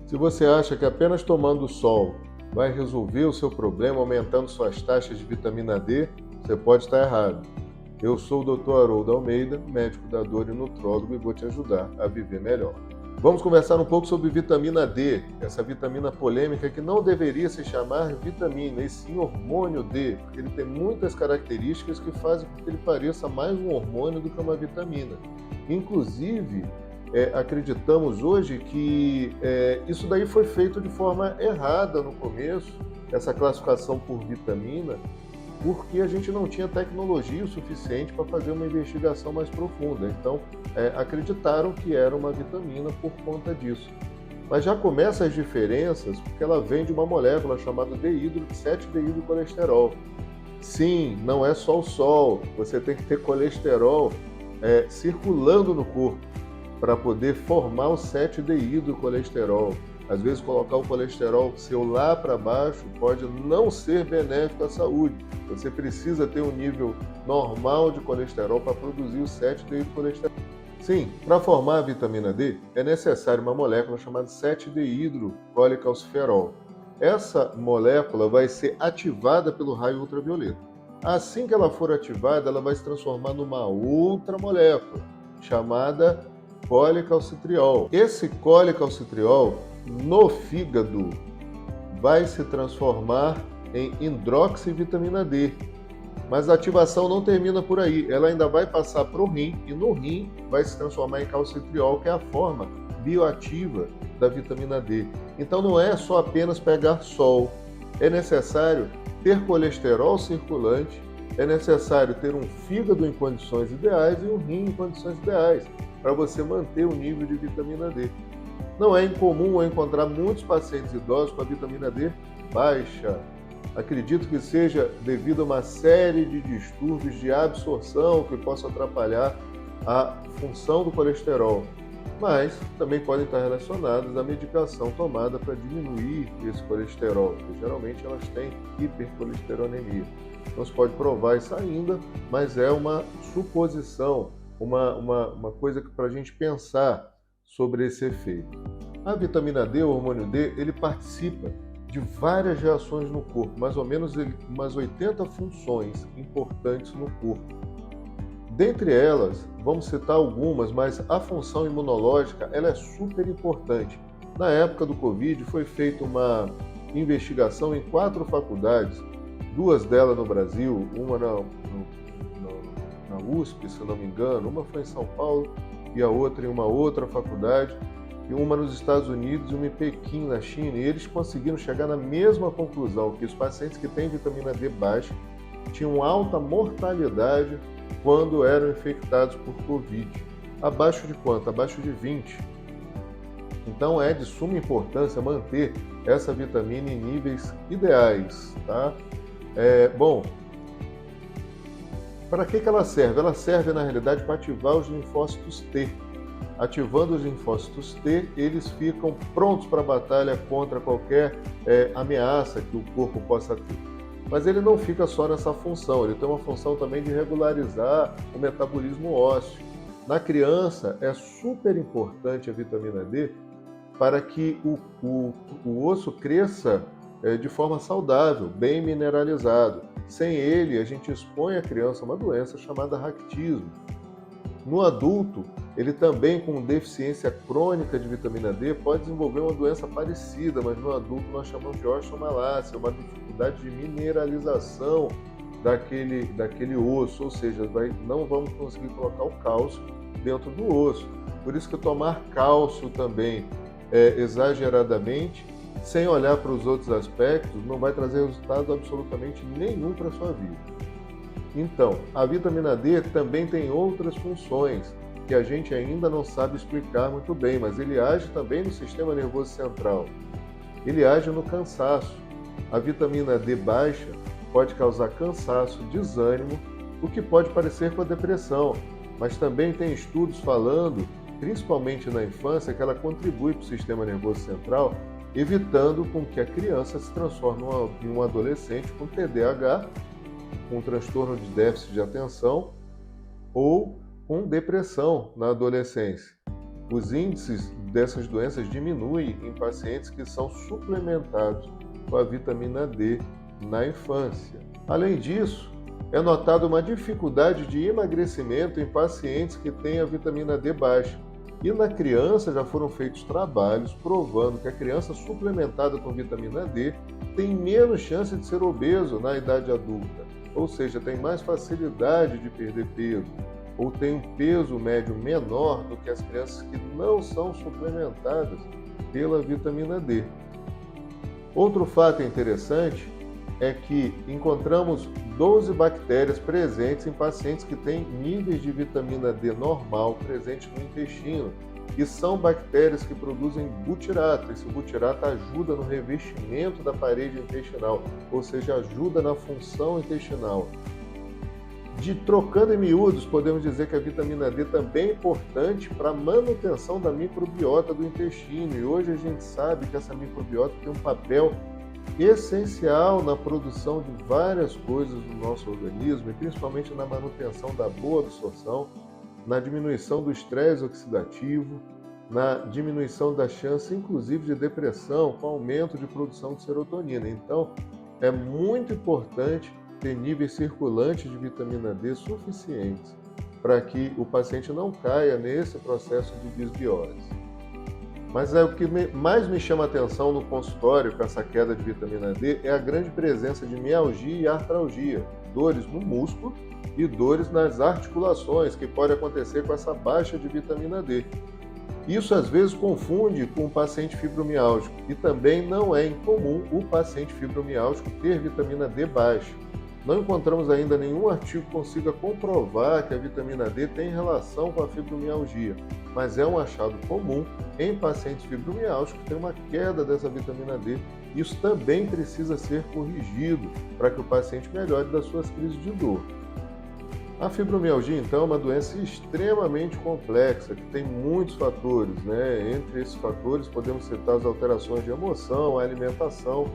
Se você acha que apenas tomando sol vai resolver o seu problema aumentando suas taxas de vitamina D, você pode estar errado. Eu sou o Dr. Haroldo Almeida, médico da dor e nutrólogo, e vou te ajudar a viver melhor. Vamos conversar um pouco sobre vitamina D, essa vitamina polêmica que não deveria se chamar vitamina, e sim hormônio D, porque ele tem muitas características que fazem com que ele pareça mais um hormônio do que uma vitamina. Inclusive, acreditamos hoje que isso daí foi feito de forma errada no começo, essa classificação por vitamina, porque a gente não tinha tecnologia o suficiente para fazer uma investigação mais profunda. Então, acreditaram que era uma vitamina por conta disso. Mas já começam as diferenças porque ela vem de uma molécula chamada 7-deidrocolesterol. Sim, não é só o sol, você tem que ter colesterol circulando no corpo para poder formar o 7-deidrocolesterol. Às vezes colocar o colesterol seu lá para baixo pode não ser benéfico à saúde. Você precisa ter um nível normal de colesterol para produzir o 7-deidrocolesterol. Sim, para formar a vitamina D é necessário uma molécula chamada 7-deidrocolecalciferol. Essa molécula vai ser ativada pelo raio ultravioleta. Assim que ela for ativada, ela vai se transformar numa outra molécula chamada colecalcitriol. Esse colecalcitriol no fígado vai se transformar em hidroxivitamina D. Mas a ativação não termina por aí, ela ainda vai passar para o rim e no rim vai se transformar em calcitriol, que é a forma bioativa da vitamina D. Então não é só apenas pegar sol, é necessário ter colesterol circulante, é necessário ter um fígado em condições ideais e um rim em condições ideais para você manter o nível de vitamina D. Não é incomum eu encontrar muitos pacientes idosos com a vitamina D baixa. Acredito que seja devido a uma série de distúrbios de absorção que possam atrapalhar a função do colesterol, mas também podem estar relacionados à medicação tomada para diminuir esse colesterol, porque geralmente elas têm hipercolesterolemia. Não se pode provar isso ainda, mas é uma suposição, uma coisa para a gente pensar sobre esse efeito. A vitamina D, o hormônio D, ele participa de várias reações no corpo, mais ou menos umas 80 funções importantes no corpo. Dentre elas, vamos citar algumas, mas a função imunológica ela é super importante. Na época do Covid foi feita uma investigação em 4 faculdades, 2 delas no Brasil, uma na USP, se não me engano, uma foi em São Paulo e a outra em uma outra faculdade, e uma nos Estados Unidos e uma em Pequim, na China, e eles conseguiram chegar na mesma conclusão, que os pacientes que têm vitamina D baixa tinham alta mortalidade quando eram infectados por Covid. Abaixo de quanto? Abaixo de 20. Então é de suma importância manter essa vitamina em níveis ideais, tá? Bom, para que ela serve? Ela serve, na realidade, para ativar os linfócitos T. Ativando os linfócitos T, eles ficam prontos para a batalha contra qualquer ameaça que o corpo possa ter. Mas ele não fica só nessa função, ele tem uma função também de regularizar o metabolismo ósseo. Na criança, é super importante a vitamina D para que o osso cresça de forma saudável, bem mineralizado. Sem ele, a gente expõe a criança a uma doença chamada raquitismo. No adulto, ele também com deficiência crônica de vitamina D pode desenvolver uma doença parecida, mas no adulto nós chamamos de osteomalácia, uma dificuldade de mineralização daquele osso, ou seja, não vamos conseguir colocar o cálcio dentro do osso. Por isso que tomar cálcio também exageradamente, sem olhar para os outros aspectos, não vai trazer resultado absolutamente nenhum para a sua vida. Então, a vitamina D também tem outras funções que a gente ainda não sabe explicar muito bem, mas ele age também no sistema nervoso central. Ele age no cansaço. A vitamina D baixa pode causar cansaço, desânimo, o que pode parecer com a depressão, mas também tem estudos falando, principalmente na infância, que ela contribui para o sistema nervoso central, evitando com que a criança se transforme em um adolescente com TDAH, com transtorno de déficit de atenção ou com depressão na adolescência. Os índices dessas doenças diminuem em pacientes que são suplementados com a vitamina D na infância. Além disso, é notada uma dificuldade de emagrecimento em pacientes que têm a vitamina D baixa. E na criança já foram feitos trabalhos provando que a criança suplementada com vitamina D tem menos chance de ser obeso na idade adulta, ou seja, tem mais facilidade de perder peso, ou tem um peso médio menor do que as crianças que não são suplementadas pela vitamina D. Outro fato interessante é que encontramos 12 bactérias presentes em pacientes que têm níveis de vitamina D normal presentes no intestino, e são bactérias que produzem butirato. Esse butirato ajuda no revestimento da parede intestinal, ou seja, ajuda na função intestinal. Trocando em miúdos, podemos dizer que a vitamina D também é importante para a manutenção da microbiota do intestino, e hoje a gente sabe que essa microbiota tem um papel essencial na produção de várias coisas do nosso organismo, e principalmente na manutenção da boa absorção, na diminuição do estresse oxidativo, na diminuição da chance, inclusive, de depressão, com aumento de produção de serotonina. Então, é muito importante ter níveis circulantes de vitamina D suficientes para que o paciente não caia nesse processo de desbiose. Mas o que mais me chama a atenção no consultório com essa queda de vitamina D é a grande presença de mialgia e artralgia, dores no músculo e dores nas articulações, que pode acontecer com essa baixa de vitamina D. Isso às vezes confunde com o paciente fibromialgico, e também não é incomum o paciente fibromialgico ter vitamina D baixa. Não encontramos ainda nenhum artigo que consiga comprovar que a vitamina D tem relação com a fibromialgia, mas é um achado comum em pacientes fibromialgicos que tem uma queda dessa vitamina D. Isso também precisa ser corrigido para que o paciente melhore das suas crises de dor. A fibromialgia, então, é uma doença extremamente complexa, que tem muitos fatores, né? Entre esses fatores, podemos citar as alterações de emoção, a alimentação,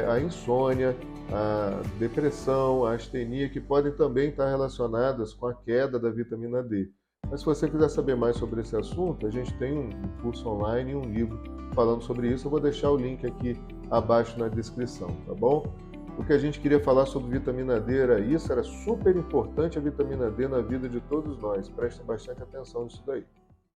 a insônia, a depressão, a astenia, que podem também estar relacionadas com a queda da vitamina D. Mas se você quiser saber mais sobre esse assunto, a gente tem um curso online e um livro falando sobre isso. Eu vou deixar o link aqui abaixo na descrição, tá bom? O que a gente queria falar sobre vitamina D era isso, era super importante a vitamina D na vida de todos nós. Prestem bastante atenção nisso daí.